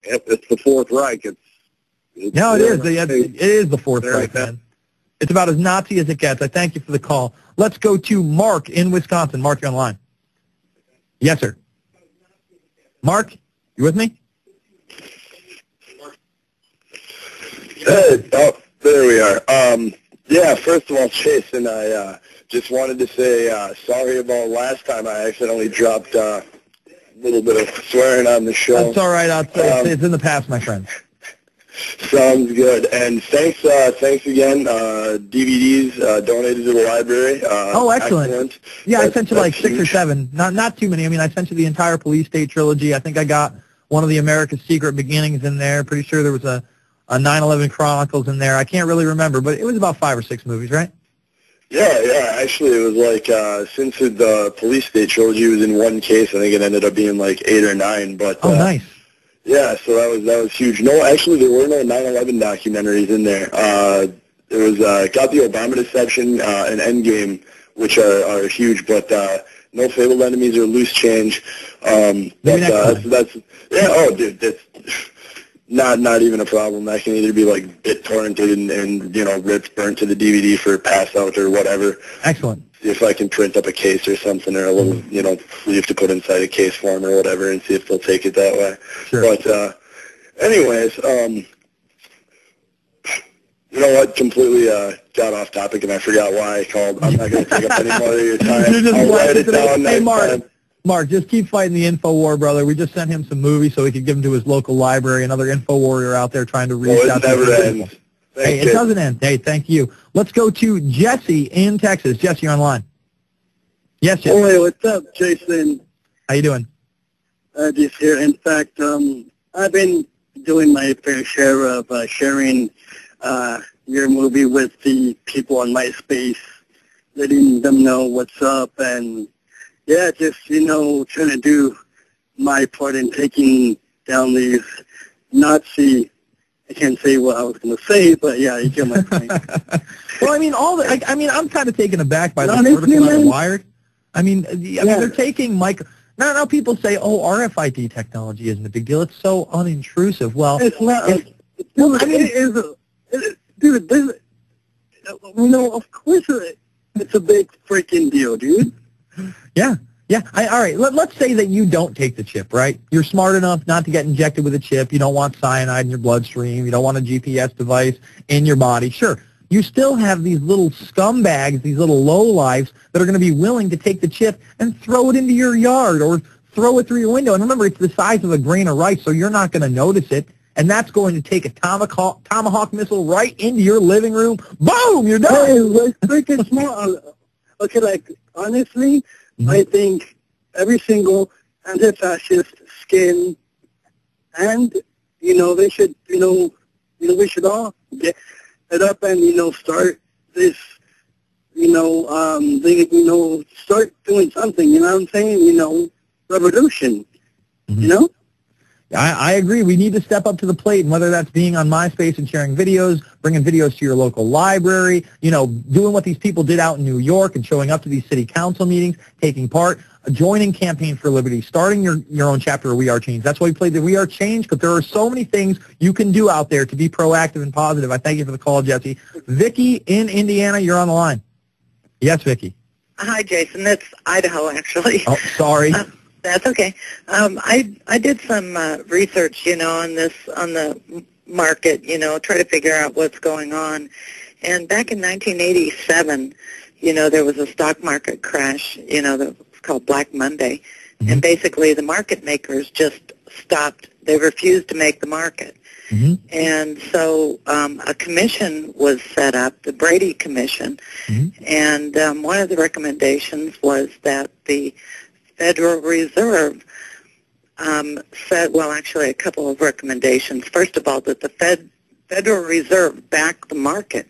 It's the Fourth Reich. No, it is. It is the Fourth Reich, man. It's about as Nazi as it gets. I thank you for the call. Let's go to Mark in Wisconsin. Mark, you're on the line. Yes, sir. Mark, you with me? Hey, oh, there we are. Yeah, first of all, Jason, I just wanted to say sorry about last time I accidentally dropped a little bit of swearing on the show. That's all right. It's in the past, my friend. Sounds good. And thanks again. DVDs donated to the library. Oh, excellent. Yeah, I sent you like 6 or 7. Not too many. I mean, I sent you the entire Police State trilogy. I think I got one of the America's Secret Beginnings in there. Pretty sure there was a 9/11 Chronicles in there. I can't really remember, but it was about 5 or 6 movies, right? Yeah. Actually, it was like since the Police State trilogy was in one case, I think it ended up being like 8 or 9. But nice. Yeah, so that was huge. No, actually, there were no 9/11 documentaries in there. There was got the Obama deception and Endgame, which are huge, but no Fabled Enemies or Loose Change. That's yeah. Oh, dude, that's not even a problem. That can either be like BitTorrented and ripped, burnt to the DVD for pass out or whatever. Excellent. See if I can print up a case or something, or a little, sleeve to put inside a case form or whatever, and see if they'll take it that way. Sure. But anyways, you know what? Completely got off topic, and I forgot why I called. I'm not going to take up any more of your time. I'll write it down next time. Mark, just keep fighting the info war, brother. We just sent him some movies so he could give them to his local library. Another info warrior out there trying to reach out to people. It never ends. Hey, it doesn't end. Hey, thank you. Let's go to Jesse in Texas. Jesse, you're online. Yes, Jesse. Hey, what's up, Jason? How you doing? Just here. In fact, I've been doing my fair share of sharing your movie with the people on MySpace, letting them know what's up, and yeah, just trying to do my part in taking down these Nazi. I can't say what I was going to say, but yeah, you get my point. Well, I mean, I'm kind of taken aback by this article on Wired. I mean, they're taking Now people say, oh, RFID technology isn't a big deal. It's so unintrusive. Well, it's not. Dude, of course it's a big freaking deal, dude. Yeah. All right, let's say that you don't take the chip, right? You're smart enough not to get injected with a chip. You don't want cyanide in your bloodstream. You don't want a GPS device in your body. Sure, you still have these little scumbags, these little lowlifes that are going to be willing to take the chip and throw it into your yard or throw it through your window. And remember, it's the size of a grain of rice, so you're not going to notice it. And that's going to take a tomahawk missile right into your living room. Boom, you're done. Hey, it's freaking small. Okay, honestly, I think every single anti-fascist skin, and they should, we should all get it up and start this, start doing something. You know what I'm saying? Revolution. Mm-hmm. I agree. We need to step up to the plate, and whether that's being on MySpace and sharing videos, bringing videos to your local library, doing what these people did out in New York and showing up to these city council meetings, taking part, joining Campaign for Liberty, starting your own chapter of We Are Change. That's why we played the We Are Change, because there are so many things you can do out there to be proactive and positive. I thank you for the call, Jesse. Vicky in Indiana, you're on the line. Yes, Vicky. Hi, Jason. It's Idaho, actually. Oh, sorry. That's okay. I did some research, on the market, try to figure out what's going on. And back in 1987, there was a stock market crash, that was called Black Monday. Mm-hmm. And basically the market makers just stopped. They refused to make the market. Mm-hmm. And so a commission was set up, the Brady Commission. Mm-hmm. And one of the recommendations was that the Federal Reserve said, well, actually a couple of recommendations. First of all, that the Federal Reserve back the market.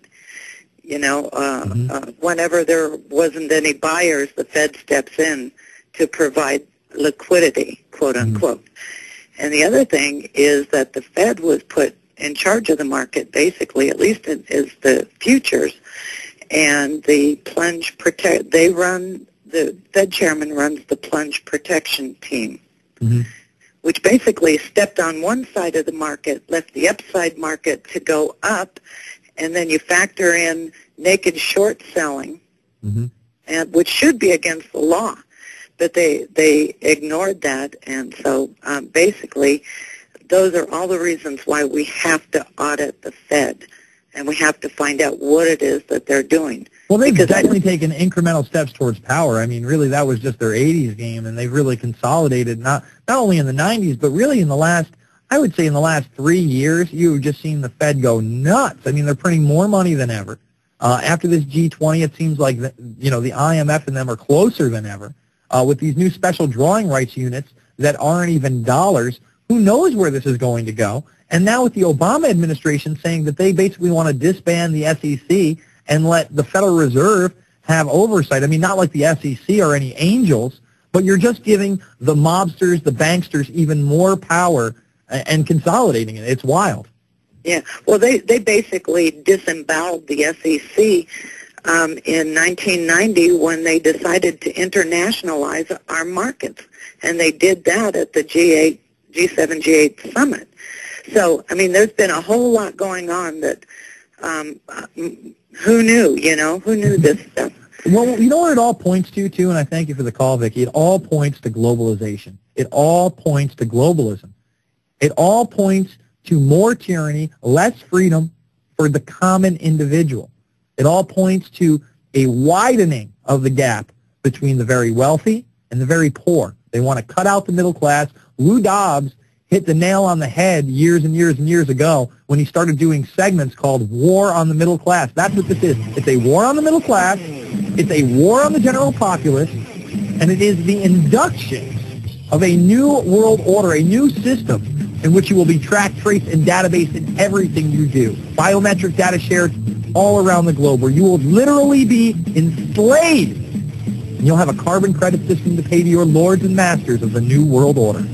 Whenever there wasn't any buyers, the Fed steps in to provide liquidity, quote unquote. Mm-hmm. And the other thing is that the Fed was put in charge of the market, basically, at least is the futures, and the plunge protect. The Fed chairman runs the plunge protection team, mm-hmm. which basically stepped on one side of the market, left the upside market to go up, and then you factor in naked short selling, and which should be against the law. But they ignored that, and so basically those are all the reasons why we have to audit the Fed, and we have to find out what it is that they're doing. Well, they've definitely taken incremental steps towards power. I mean, really, that was just their 80s game, and they've really consolidated, not only in the 90s, but really in the last, I would say in the last 3 years, you've just seen the Fed go nuts. I mean, they're printing more money than ever. After this G20, it seems like, the IMF and them are closer than ever. With these new special drawing rights units that aren't even dollars, who knows where this is going to go? And now with the Obama administration saying that they basically want to disband the SEC and let the Federal Reserve have oversight. I mean, not like the SEC are any angels, but you're just giving the mobsters, the banksters, even more power and consolidating it. It's wild. Yeah, well, they basically disemboweled the SEC in 1990 when they decided to internationalize our markets, and they did that at the G7, G8 summit. So, I mean, there's been a whole lot going on that who knew, who knew this stuff. Well, you know what it all points to, too, and I thank you for the call, Vicki. It all points to globalization. It all points to globalism. It all points to more tyranny, less freedom for the common individual. It all points to a widening of the gap between the very wealthy and the very poor. They want to cut out the middle class. Lou Dobbs hit the nail on the head years and years and years ago when he started doing segments called War on the Middle Class. That's what this is. It's a war on the middle class. It's a war on the general populace. And it is the induction of a new world order, a new system in which you will be tracked, traced, and databased in everything you do. Biometric data shared all around the globe, where you will literally be enslaved. And you'll have a carbon credit system to pay to your lords and masters of the new world order.